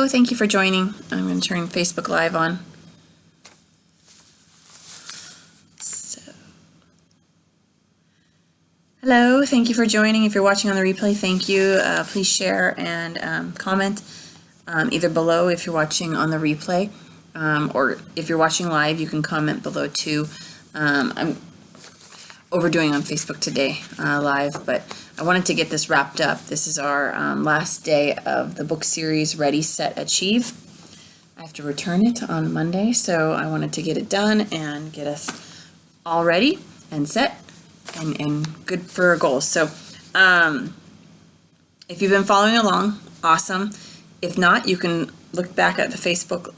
Hello, thank you for joining. I'm going to turn Facebook Live on. Hello, thank you for joining. If you're watching on the replay, thank you. Please share and comment either below if you're watching on the replay, or if you're watching live, you can comment below too. I'm overdoing on Facebook today live, but I wanted to get this wrapped up. This is our last day of the book series, Ready, Set, Achieve. I have to return it on Monday, so I wanted to get it done and get us all ready and set and good for our goals. So if you've been following along, awesome. If not, you can look back at the Facebook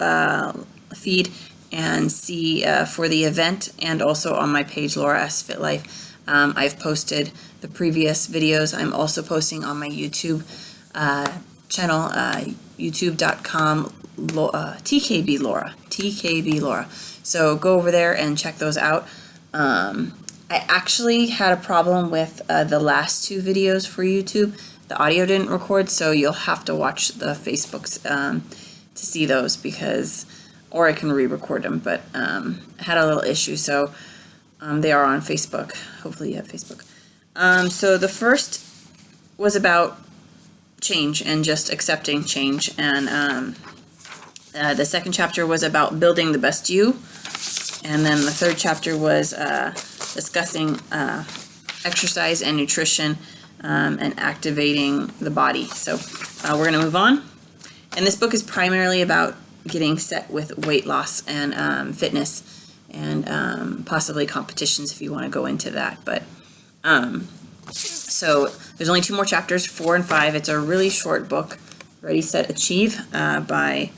feed and see for the event, and also on my page, Laura S. Fit Life. I've posted the previous videos. I'm also posting on my YouTube channel, youtube.com TKB Laura. So go over there and check those out. I actually had a problem with the last two videos for YouTube. The audio didn't record, so you'll have to watch the Facebooks to see those, because, or I can re-record them, but I had a little issue, so they are on Facebook. Hopefully you have Facebook. So the first was about change and just accepting change, and the second chapter was about building the best you, and then the third chapter was discussing exercise and nutrition and activating the body. So we're going to move on, and this book is primarily about getting set with weight loss and fitness, and possibly competitions if you want to go into that. But so there's only 2 more chapters, 4 and 5. It's a really short book, Ready, Set, Achieve, by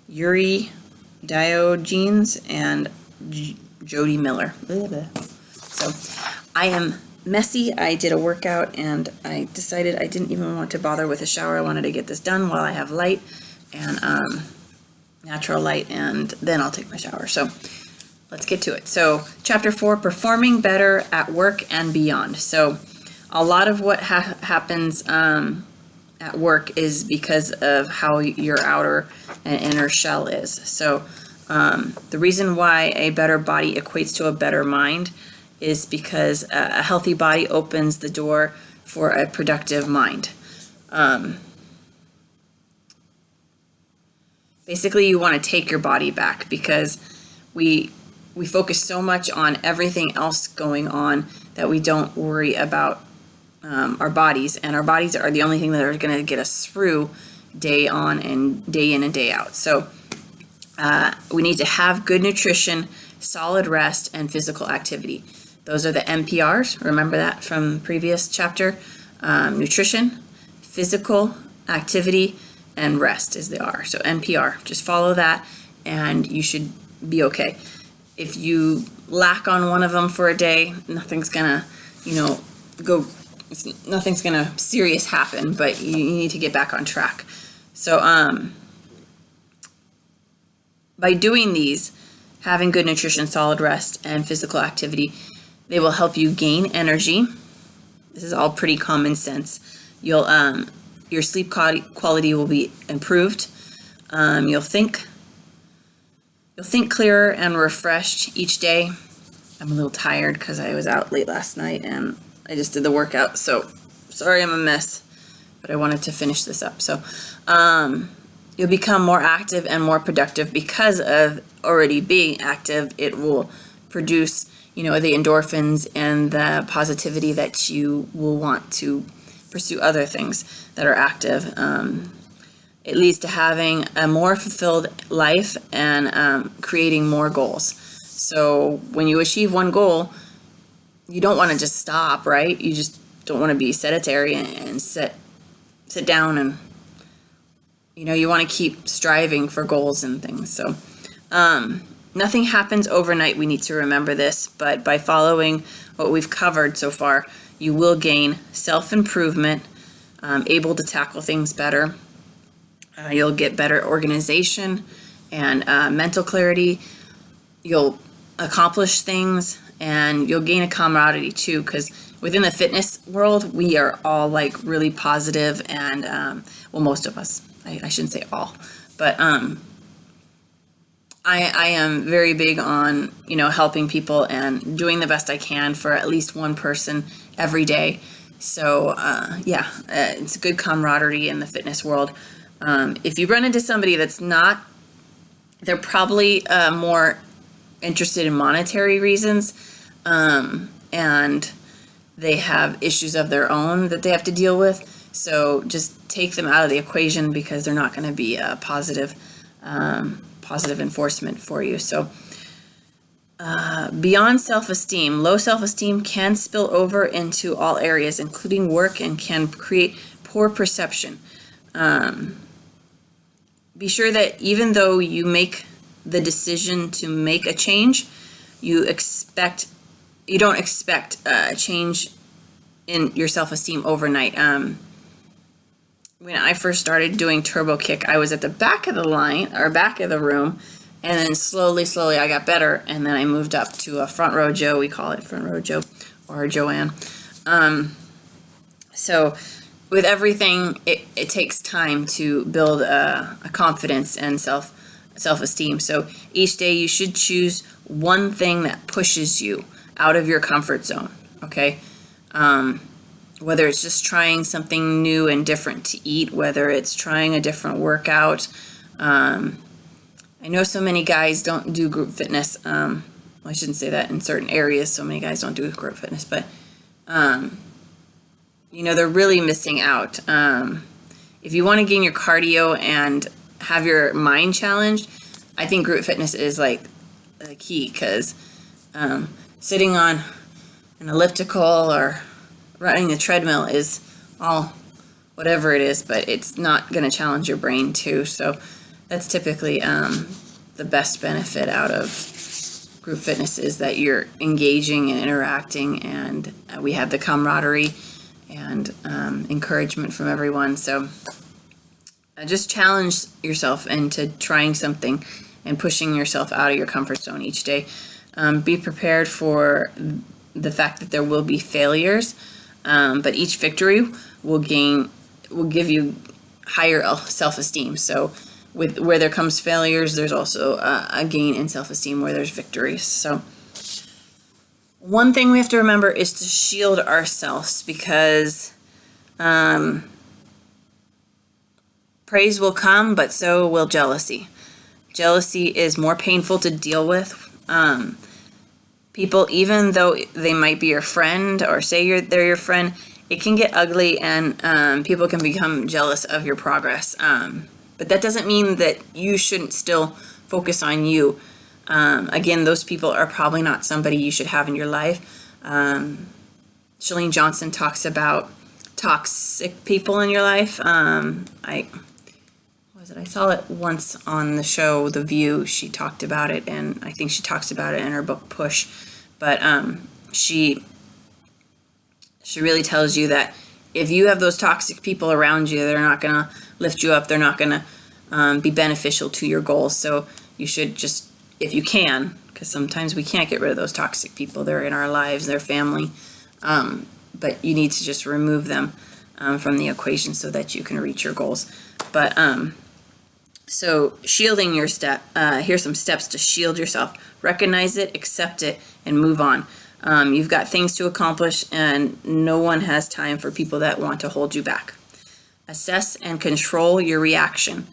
Yuri Diogenes and Jody Miller. So I am messy. I did a workout and I decided I didn't even want to bother with a shower. I wanted to get this done while I have light and natural light, and then I'll take my shower. So let's get to it. So chapter 4, performing better at work and beyond. So a lot of what happens at work is because of how your outer and inner shell is. So the reason why a better body equates to a better mind is because a healthy body opens the door for a productive mind. Basically, you want to take your body back, because we focus so much on everything else going on that we don't worry about our bodies, and our bodies are the only thing that are going to get us through day on and day in and day out. So we need to have good nutrition, solid rest, and physical activity. Those are the NPRs. Remember that from previous chapter. Nutrition, physical activity, and rest is the R. So NPR. Just follow that, and you should be okay. If you lack on one of them for a day, nothing's gonna, nothing's gonna serious happen. But you need to get back on track. So by doing these, having good nutrition, solid rest, and physical activity, they will help you gain energy. This is all pretty common sense. Your sleep quality will be improved. You'll think clearer and refreshed each day. I'm a little tired because I was out late last night and I just did the workout. So sorry I'm a mess, but I wanted to finish this up. So you'll become more active and more productive because of already being active. It will produce, the endorphins and the positivity that you will want to pursue other things that are active. It leads to having a more fulfilled life and creating more goals. So when you achieve one goal, you don't want to just stop, right? You just don't want to be sedentary and sit down, and you want to keep striving for goals and things. So nothing happens overnight. We need to remember this, but by following what we've covered so far, you will gain self-improvement, able to tackle things better. You'll get better organization and mental clarity. You'll accomplish things, and you'll gain a camaraderie too, because within the fitness world, we are all like really positive and, most of us, I shouldn't say all, But I am very big on, helping people and doing the best I can for at least one person every day. So, it's a good camaraderie in the fitness world. If you run into somebody that's not, they're probably more interested in monetary reasons, and they have issues of their own that they have to deal with. So just take them out of the equation, because they're not going to be a positive enforcement for you. So beyond self-esteem, low self-esteem can spill over into all areas, including work, and can create poor perception. Be sure that even though you make the decision to make a change, you don't expect a change in your self-esteem overnight. When I first started doing turbo kick, I was at the back of the line, or back of the room, and then slowly I got better, and then I moved up to a front row Joe. We call it front row Joe, or Joanne. So with everything, it takes time to build a confidence and self-esteem. So each day you should choose one thing that pushes you out of your comfort zone, okay? Whether it's just trying something new and different to eat, whether it's trying a different workout. I know so many guys don't do group fitness. I shouldn't say that. In certain areas, so many guys don't do group fitness, but they're really missing out. If you want to gain your cardio and have your mind challenged, I think group fitness is like the key, because sitting on an elliptical or running the treadmill is all whatever it is, but it's not going to challenge your brain too. So that's typically the best benefit out of group fitness, is that you're engaging and interacting, and we have the camaraderie and encouragement from everyone. So just challenge yourself into trying something and pushing yourself out of your comfort zone each day. Be prepared for the fact that there will be failures, but each victory will give you higher self-esteem. So where there comes failures, there's also a gain in self-esteem where there's victories. So one thing we have to remember is to shield ourselves, because praise will come, but so will jealousy. Jealousy is more painful to deal with. People, even though they might be your friend or say they're your friend, it can get ugly, and people can become jealous of your progress. But that doesn't mean that you shouldn't still focus on you. Again, those people are probably not somebody you should have in your life. Chalene Johnson talks about toxic people in your life. I saw it once on the show The View. She talked about it, and I think she talks about it in her book Push. But she really tells you that if you have those toxic people around you, they're not going to lift you up. They're not going to be beneficial to your goals. So you should just, if you can, because sometimes we can't get rid of those toxic people. They're in our lives, they're family. But you need to just remove them from the equation so that you can reach your goals. But so shielding your here's some steps to shield yourself. Recognize it, accept it, and move on. You've got things to accomplish, and no one has time for people that want to hold you back. Assess and control your reaction.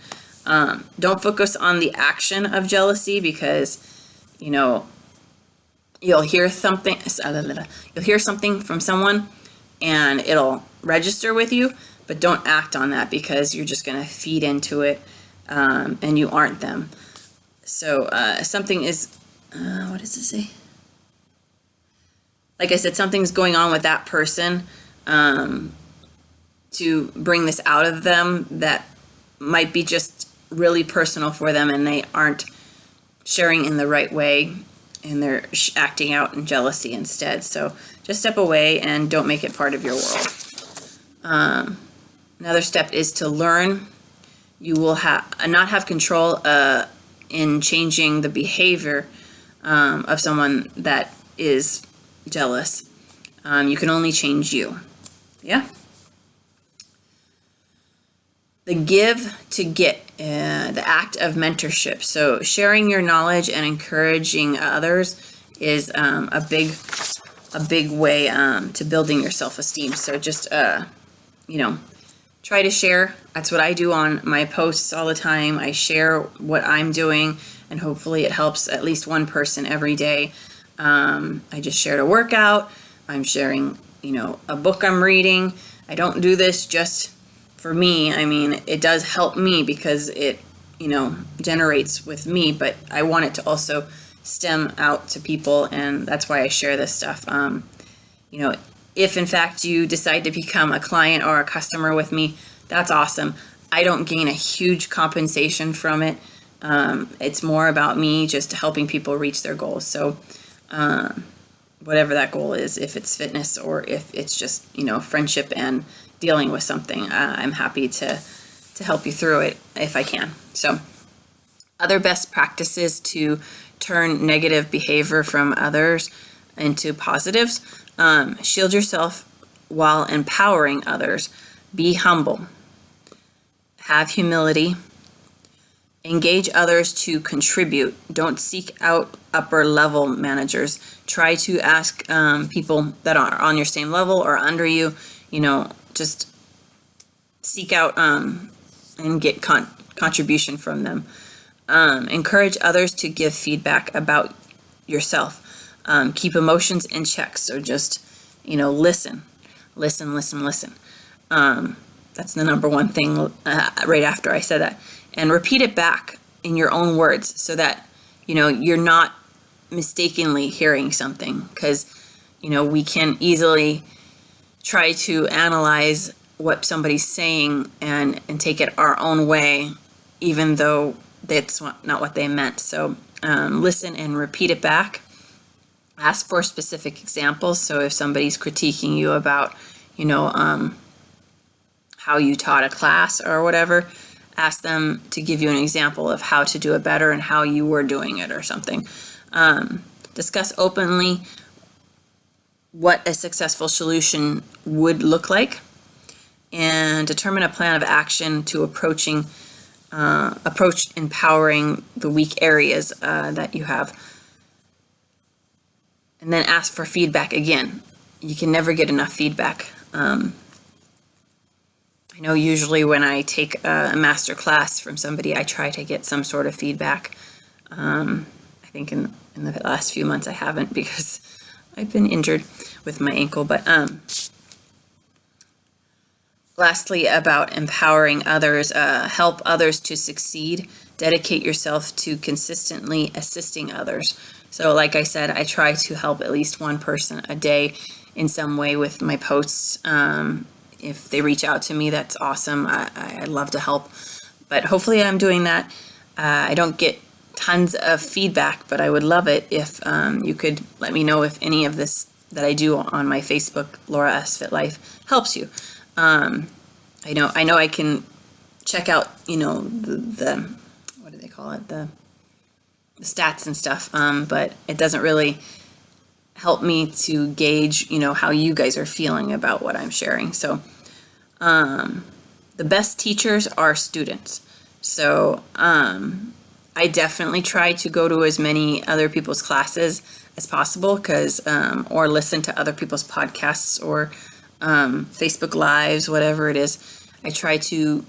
Don't focus on the action of jealousy, because you'll hear something from someone and it'll register with you, but don't act on that, because you're just going to feed into it, and you aren't them. So something is what does it say? Like I said, something's going on with that person to bring this out of them that might be just really personal for them, and they aren't sharing in the right way, and they're acting out in jealousy instead. So just step away and don't make it part of your world. Another step is to learn. You will not have control in changing the behavior of someone that is jealous. You can only change you. Yeah? The give to get the act of mentorship. So sharing your knowledge and encouraging others is a big way to building your self-esteem. So just try to share. That's what I do on my posts all the time. I share what I'm doing, and hopefully it helps at least one person every day. I just shared a workout. I'm sharing, a book I'm reading. I don't do this just for me. I mean, it does help me because it, generates with me, but I want it to also stem out to people, and that's why I share this stuff. If in fact you decide to become a client or a customer with me, that's awesome. I don't gain a huge compensation from it. It's more about me just helping people reach their goals. So whatever that goal is, if it's fitness or if it's just, friendship and dealing with something, I'm happy to help you through it if I can. So other best practices to turn negative behavior from others into positives. Shield yourself while empowering others. Be humble. Have humility. Engage others to contribute. Don't seek out upper level managers. Try to ask people that are on your same level or under you, just seek out and get contribution from them. Encourage others to give feedback about yourself. Keep emotions in check. So just, listen. That's the number one thing right after I said that. And repeat it back in your own words so that, you're not mistakenly hearing something, because, we can easily try to analyze what somebody's saying and take it our own way, even though that's not what they meant. So listen and repeat it back. Ask for specific examples. So if somebody's critiquing you about, how you taught a class or whatever, ask them to give you an example of how to do it better and how you were doing it or something. Discuss openly what a successful solution would look like, and determine a plan of action to approach empowering the weak areas that you have. And then ask for feedback again. You can never get enough feedback. I know usually when I take a master class from somebody, I try to get some sort of feedback. I think in the last few months I haven't, because I've been injured with my ankle. But lastly, about empowering others, help others to succeed. Dedicate yourself to consistently assisting others. So like I said, I try to help at least one person a day in some way with my posts. If they reach out to me, that's awesome. I'd love to help. But hopefully I'm doing that. I don't get tons of feedback, but I would love it if you could let me know if any of this that I do on my Facebook, Laura S. Fit Life, helps you. I know I can check out, the what do they call it? The stats and stuff, but it doesn't really help me to gauge, how you guys are feeling about what I'm sharing. So the best teachers are students. So I definitely try to go to as many other people's classes as possible, or listen to other people's podcasts or Facebook Lives, whatever it is. I try to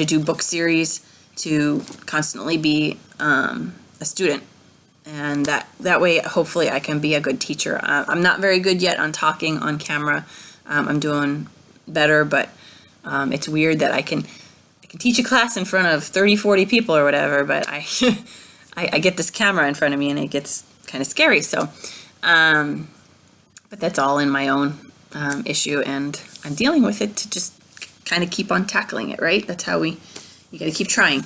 do book series to constantly be a student. And that way, hopefully, I can be a good teacher. I'm not very good yet on talking on camera. I'm doing better, but it's weird that I can teach a class in front of 30, 40 people or whatever, but I get this camera in front of me and it gets kind of scary. So, but that's all in my own issue, and I'm dealing with it to just kind of keep on tackling it, right? That's how you got to keep trying.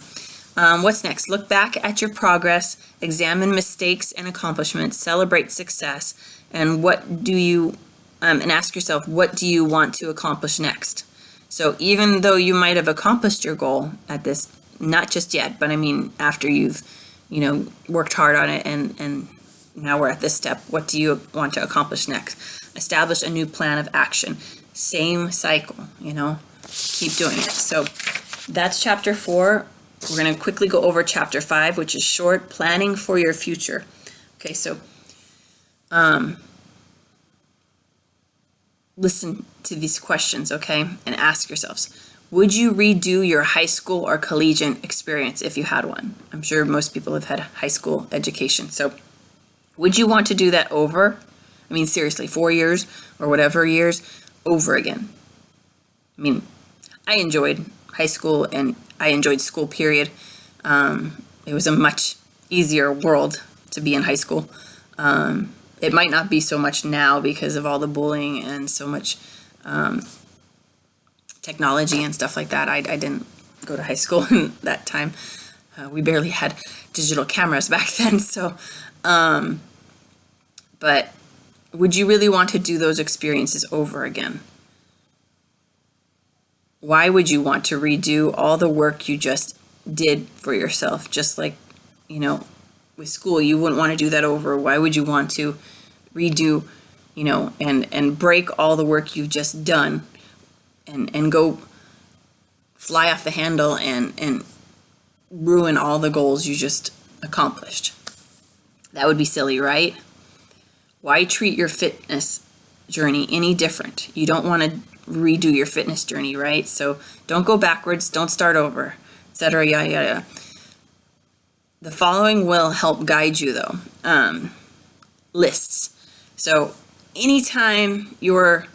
What's next? Look back at your progress, examine mistakes and accomplishments, celebrate success, and and ask yourself, what do you want to accomplish next? So even though you might have accomplished your goal at this, not just yet, but I mean, after you've, worked hard on it and now we're at this step, what do you want to accomplish next? Establish a new plan of action. Same cycle, keep doing it. So that's chapter 4. We're going to quickly go over chapter 5, which is short, planning for your future. Okay, so listen to these questions, okay, and ask yourselves. Would you redo your high school or collegiate experience if you had one? I'm sure most people have had high school education. So would you want to do that over? I mean, seriously, 4 years or whatever years over again? I mean, I enjoyed high school and I enjoyed school, period. It was a much easier world to be in high school. It might not be so much now because of all the bullying and so much technology and stuff like that. I didn't go to high school in that time. We barely had digital cameras back then. So, but would you really want to do those experiences over again? Why would you want to redo all the work you just did for yourself? Just like, with school, you wouldn't want to do that over. Why would you want to redo, and break all the work you've just done and go fly off the handle and ruin all the goals you just accomplished? That would be silly, right? Why treat your fitness journey any different? You don't want to redo your fitness journey, right? So don't go backwards, don't start over, etc. Yada yada. The following will help guide you though. Lists. So anytime you're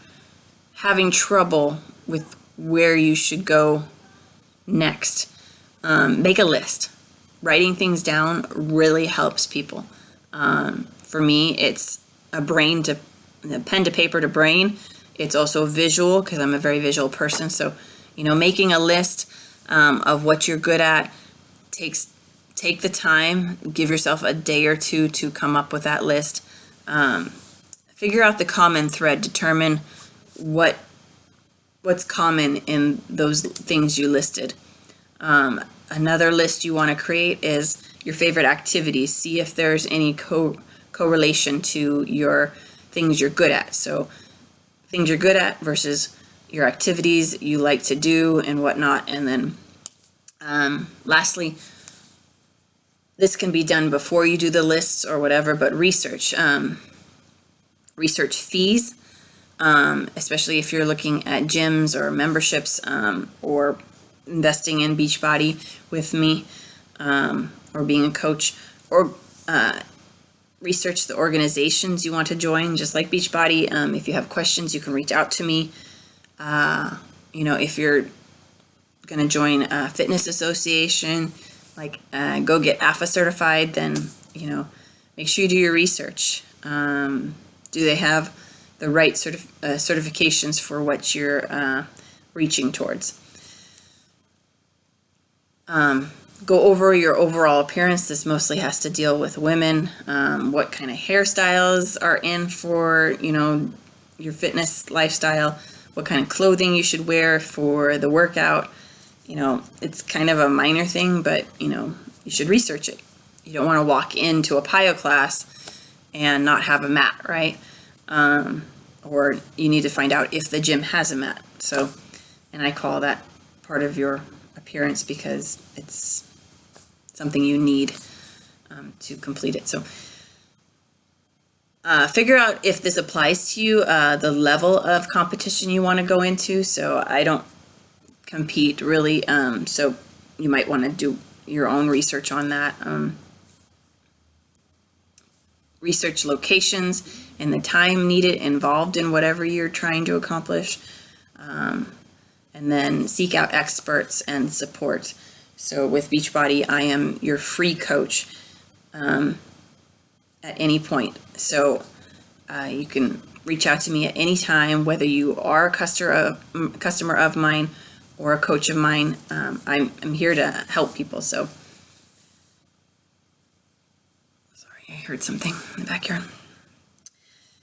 having trouble with where you should go next, make a list. Writing things down really helps people. For me, it's a pen to paper to brain. It's also visual because I'm a very visual person. So, making a list of what you're good at take the time. Give yourself a day or two to come up with that list. Figure out the common thread. Determine what's common in those things you listed. Another list you want to create is your favorite activities. See if there's any correlation to your things you're good at. So things you're good at versus your activities you like to do and whatnot. And then lastly, this can be done before you do the lists or whatever, but research fees, especially if you're looking at gyms or memberships or investing in Beachbody with me or being a coach, or research the organizations you want to join, just like Beachbody. If you have questions, you can reach out to me. If you're going to join a fitness association, like go get AFA certified, then, make sure you do your research. Do they have the right certifications for what you're reaching towards? Go over your overall appearance. This mostly has to deal with women. What kind of hairstyles are in for, your fitness lifestyle, what kind of clothing you should wear for the workout. It's kind of a minor thing, but, you should research it. You don't want to walk into a PIO class and not have a mat, right? Or you need to find out if the gym has a mat. So, and I call that part of your appearance because it's something you need to complete it. So figure out if this applies to you, the level of competition you want to go into. So I don't compete really, so you might want to do your own research on that. Research locations and the time needed involved in whatever you're trying to accomplish. And then seek out experts and support. So with Beachbody, I am your free coach at any point. So you can reach out to me at any time, whether you are a customer of mine or a coach of mine. I'm here to help people. So, sorry, I heard something in the backyard.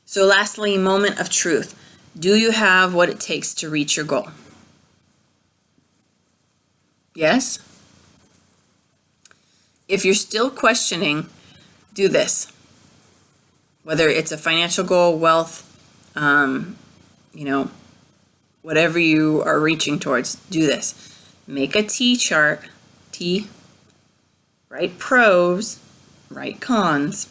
So lastly, moment of truth. Do you have what it takes to reach your goal? Yes? If you're still questioning, do this. Whether it's a financial goal, wealth, whatever you are reaching towards, do this. make a T chart, T, write pros, write cons,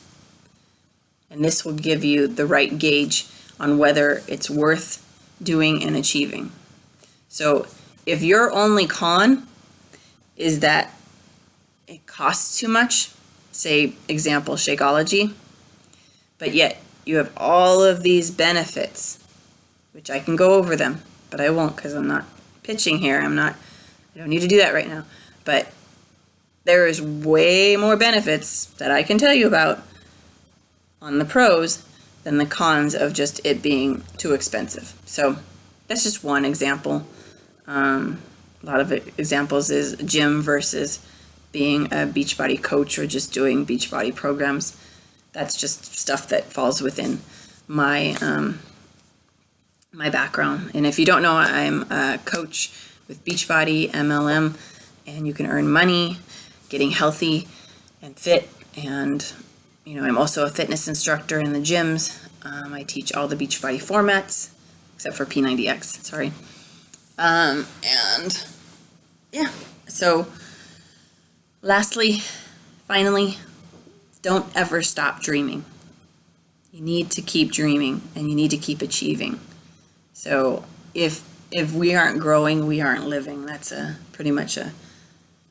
and this will give you the right gauge on whether it's worth doing and achieving. So if your only con is that it costs too much, say example Shakeology, but yet you have all of these benefits, which I can go over them, but I won't because I'm not pitching here. I don't need to do that right now. But there is way more benefits that I can tell you about on the pros than the cons of just it being too expensive. So that's just one example. A lot of examples is gym versus being a Beachbody coach or just doing Beachbody programs. That's just stuff that falls within my my background. And if you don't know, I'm a coach with Beachbody, MLM, and you can earn money getting healthy and fit. And, I'm also a fitness instructor in the gyms. I teach all the Beachbody formats, except for P90X, sorry. And yeah, so lastly, finally, don't ever stop dreaming. You need to keep dreaming and you need to keep achieving. So if we aren't growing, we aren't living. That's pretty much a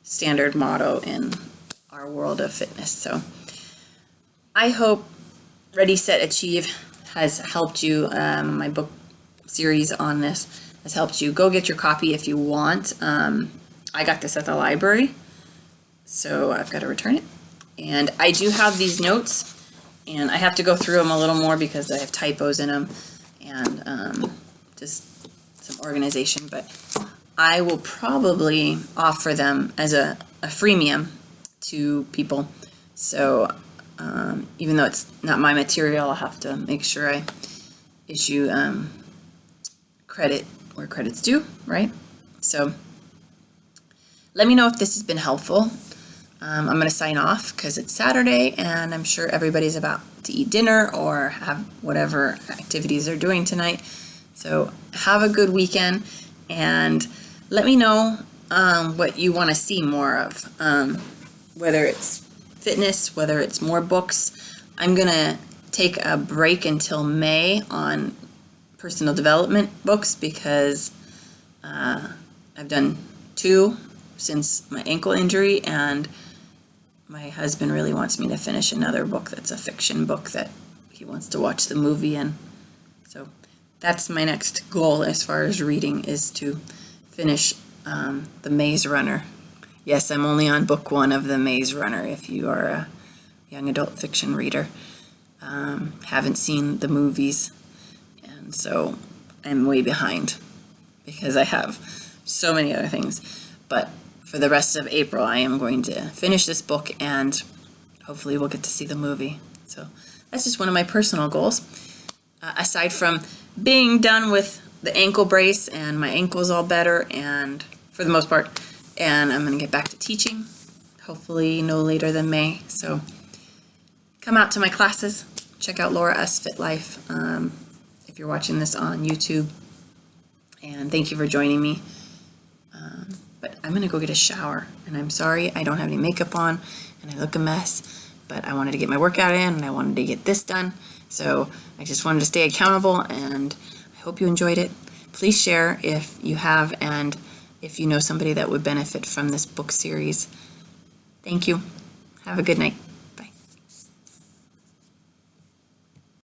standard motto in our world of fitness. So I hope Ready, Set, Achieve has helped you. My book series on this has helped you. Go get your copy if you want. I got this at the library, so I've got to return it. And I do have these notes, and I have to go through them a little more because I have typos in them and just some organization. But I will probably offer them as a freemium to people. So even though it's not my material, I'll have to make sure I issue credit where credit's due, right? So let me know if this has been helpful. I'm going to sign off because it's Saturday and I'm sure everybody's about to eat dinner or have whatever activities they're doing tonight. So have a good weekend and let me know what you want to see more of, whether it's fitness, whether it's more books. I'm going to take a break until May on personal development books because I've done 2 since my ankle injury, and my husband really wants me to finish another book that's a fiction book that he wants to watch the movie in. So that's my next goal as far as reading, is to finish The Maze Runner. Yes, I'm only on book 1 of The Maze Runner if you are a young adult fiction reader. Haven't seen the movies, and so I'm way behind because I have so many other things. But for the rest of April, I am going to finish this book and hopefully we'll get to see the movie. So that's just one of my personal goals. Aside from being done with the ankle brace and my ankle's all better, and for the most part, and I'm going to get back to teaching, hopefully no later than May. So come out to my classes. Check out Laura S. Fit Life if you're watching this on YouTube. And thank you for joining me. But I'm going to go get a shower. And I'm sorry I don't have any makeup on and I look a mess. But I wanted to get my workout in and I wanted to get this done. So I just wanted to stay accountable, and I hope you enjoyed it. Please share if you have, and if you know somebody that would benefit from this book series. Thank you. Have a good night.